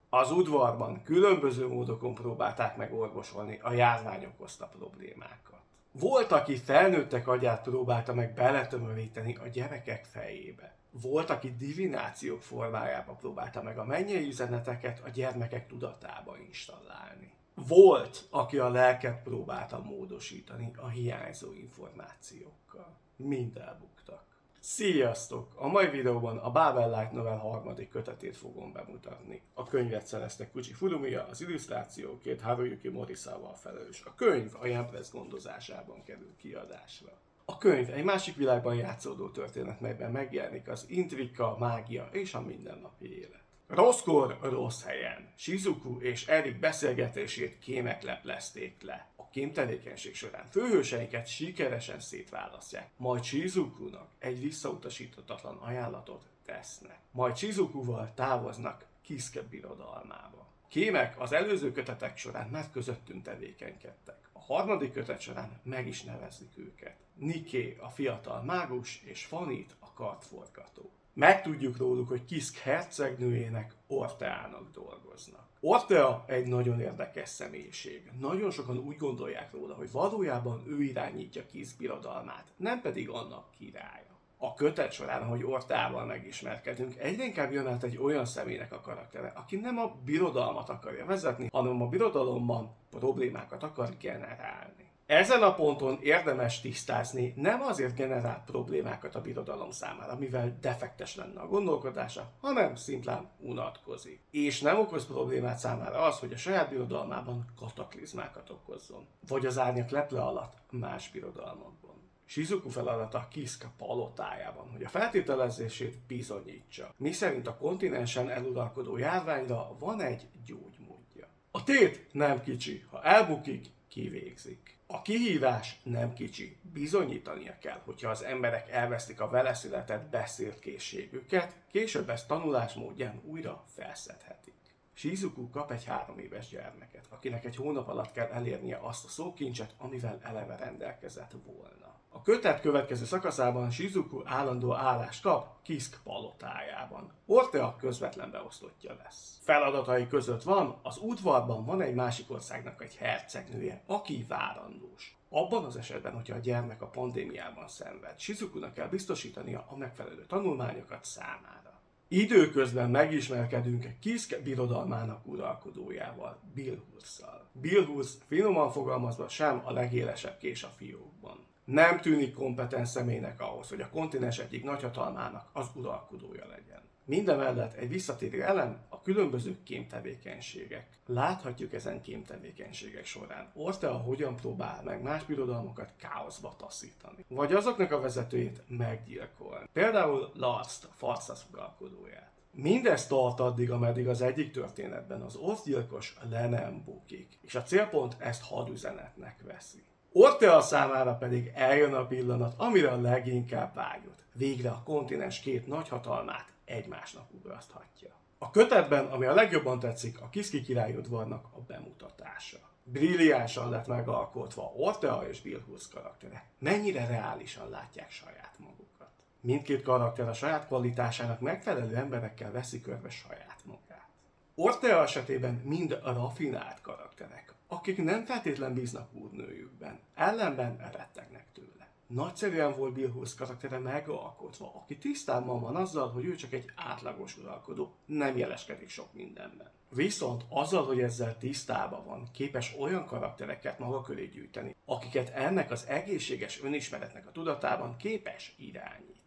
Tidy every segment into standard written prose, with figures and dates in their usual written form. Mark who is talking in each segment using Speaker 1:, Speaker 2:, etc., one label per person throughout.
Speaker 1: Az udvarban különböző módokon próbálták meg orvosolni a járvány okozta problémákat. Volt, aki felnőttek agyát próbálta meg beletömöríteni a gyerekek fejébe. Volt, aki divinációk formájába próbálta meg a mennyei üzeneteket a gyermekek tudatába installálni. Volt, aki a lelket próbálta módosítani a hiányzó információkkal. Mind elbuktak. Sziasztok! A mai videóban a Babel Light Novel harmadik kötetét fogom bemutatni. A könyvet szerezte Kuchi Furumiya, az illusztrációkért Haruyuki Morisawa felelős. A könyv a Yen Press gondozásában kerül kiadásra. A könyv egy másik világban játszódó történet, melyben megjelenik az intrika, mágia és a mindennapi élet. Rosszkor, rossz helyen. Shizuku és Erik beszélgetését kémek leplezték le. A kémtevékenység során főhőseiket sikeresen szétválasztják, majd Shizukunak egy visszautasíthatatlan ajánlatot tesznek. Majd Shizukuval távoznak Kisuke birodalmába. Kémek az előző kötetek során már közöttünk tevékenykedtek. A harmadik kötet során meg is nevezzük őket. Niké a fiatal mágus és Fanit a kardforgató. Megtudjuk róluk, hogy Kisuke hercegnőjének, Orteának dolgoznak. Ortea egy nagyon érdekes személyiség. Nagyon sokan úgy gondolják róla, hogy valójában ő irányítja Kisuke birodalmát, nem pedig annak királya. A kötet során, ahogy Orteával megismerkedünk, egyre inkább jön át egy olyan személynek a karaktere, aki nem a birodalmat akarja vezetni, hanem a birodalomban problémákat akar generálni. Ezen a ponton érdemes tisztázni, nem azért generál problémákat a birodalom számára, mivel defektes lenne a gondolkodása, hanem szimplán unatkozik. És nem okoz problémát számára az, hogy a saját birodalmában kataklizmákat okozzon, vagy az árnyak leple alatt más birodalmakban. Shizuku feladata Kisuke palotájában, hogy a feltételezését bizonyítsa, miszerint a kontinensen eluralkodó járványra van egy gyógymódja. A tét nem kicsi, ha elbukik, kivégzik. A kihívás nem kicsi, bizonyítania kell, hogyha az emberek elvesztik a vele született beszélkészségüket, később ezt tanulás módján újra felszedhetik. Shizuku kap egy 3 éves gyermeket, akinek egy hónap alatt kell elérnie azt a szókincset, amivel eleve rendelkezett volna. A kötet következő szakaszában Shizuku állandó állást kap Kisuke palotájában. Ortea közvetlen beosztottja lesz. Feladatai között van, az udvarban van egy másik országnak egy hercegnője, aki várandós. Abban az esetben, hogyha a gyermek a pandémiában szenved, Shizukunak kell biztosítania a megfelelő tanulmányokat számára. Időközben megismerkedünk Kisuke birodalmának uralkodójával, Bilhusszal. Bilhusz finoman fogalmazva sem a legélesebb kés a fiókban. Nem tűnik kompetens személynek ahhoz, hogy a kontinens egyik nagyhatalmának az uralkodója legyen. Mindemellett egy visszatérő elem a különböző kémtevékenységek. Láthatjuk ezen kémtevékenységek során Ortea hogyan próbál meg más birodalmakat káoszba taszítani, vagy azoknak a vezetőjét meggyilkolni. Például Larst, Farszas uralkodóját. Mindez tart addig, ameddig az egyik történetben az orszgyilkos le nem bukik, és a célpont ezt hadüzenetnek veszi. Ortea számára pedig eljön a pillanat, amire a leginkább vágyott. Végre a kontinens két nagyhatalmát egymásnak ugraszthatja. A kötetben, ami a legjobban tetszik, a Kisuke királyudvarnak a bemutatása. Brilliánsan lett megalkotva Ortea és Bilhusz karaktere. Mennyire reálisan látják saját magukat. Mindkét karakter a saját kvalitásának megfelelő emberekkel veszi körbe saját magát. Ortea esetében mind rafinált karakterek, akik nem feltétlen bíznak úrnőjükben, ellenben rettegnek tőle. Nagyszerűen volt Bilhusz karaktere megalkotva, aki tisztában van azzal, hogy ő csak egy átlagos uralkodó, nem jeleskedik sok mindenben. Viszont azzal, hogy ezzel tisztában van, képes olyan karaktereket maga köré gyűjteni, akiket ennek az egészséges önismeretnek a tudatában képes irányítani.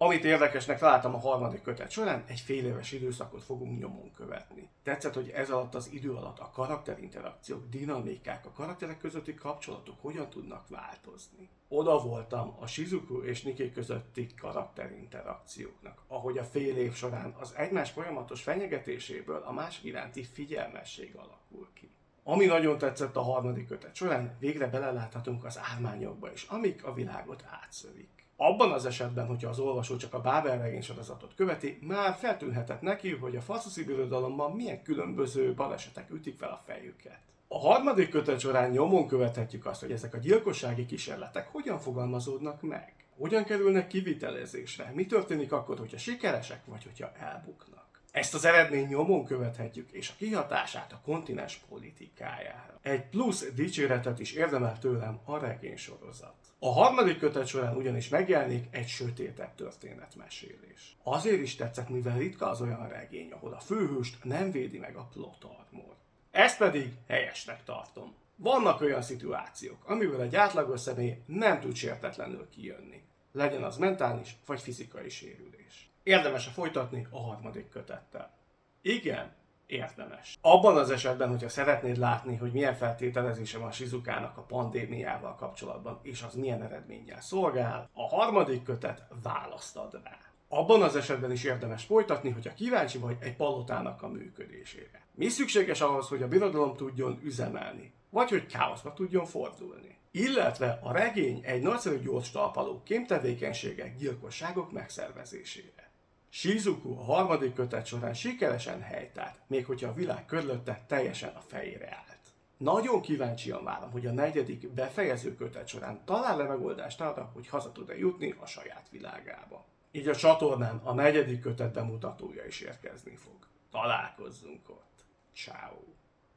Speaker 1: Amit érdekesnek találtam a harmadik kötet során, egy fél éves időszakot fogunk nyomon követni. Tetszett, hogy ez alatt az idő alatt a karakterinterakciók, dinamikák, a karakterek közötti kapcsolatok hogyan tudnak változni. Oda voltam a Shizuku és Niké közötti karakterinterakcióknak, ahogy a fél év során az egymás folyamatos fenyegetéséből a másik iránti figyelmesség alakul ki. Ami nagyon tetszett a harmadik kötet során, végre beleláthatunk az ármányokba is, amik a világot átszövik. Abban az esetben, hogyha az olvasó csak a Babel regény sorozatot követi, már feltűnhetett neki, hogy a Farszaszi birodalomban milyen különböző balesetek ütik fel a fejüket. A harmadik kötet során nyomon követhetjük azt, hogy ezek a gyilkossági kísérletek hogyan fogalmazódnak meg. Hogyan kerülnek kivitelezésre? Mi történik akkor, hogyha sikeresek, vagy hogyha elbuknak? Ezt az eredményt nyomon követhetjük, és a kihatását a kontinens politikájára. Egy plusz dicséretet is érdemel tőlem a regénysorozat. A harmadik kötet során ugyanis megjelenik egy sötétebb történetmesélés. Azért is tetszett, mivel ritka az olyan regény, ahol a főhőst nem védi meg a plot armor. Ezt pedig helyesnek tartom. Vannak olyan szituációk, amiből egy átlagos személy nem tud sértetlenül kijönni. Legyen az mentális vagy fizikai sérülés. Érdemes folytatni a harmadik kötettel. Igen, érdemes. Abban az esetben, hogyha szeretnéd látni, hogy milyen feltételezése van Shizukának a pandémiával kapcsolatban, és az milyen eredménnyel szolgál, a harmadik kötet választ ad rá. Abban az esetben is érdemes folytatni, hogyha kíváncsi vagy egy palotának a működésére. Mi szükséges ahhoz, hogy a birodalom tudjon üzemelni, vagy hogy káoszba tudjon fordulni. Illetve a regény egy nagyszerű gyors talpaló kémtevékenységek, gyilkosságok megszervezésére. Shizuku a harmadik kötet során sikeresen helytált, még hogyha a világ körülötte teljesen a fejére állt. Nagyon kíváncsian várom, hogy a negyedik befejező kötet során talál-e megoldást arra, hogy haza tud-e jutni a saját világába. Így a csatornán a negyedik kötet bemutatója is érkezni fog. Találkozzunk ott. Ciao.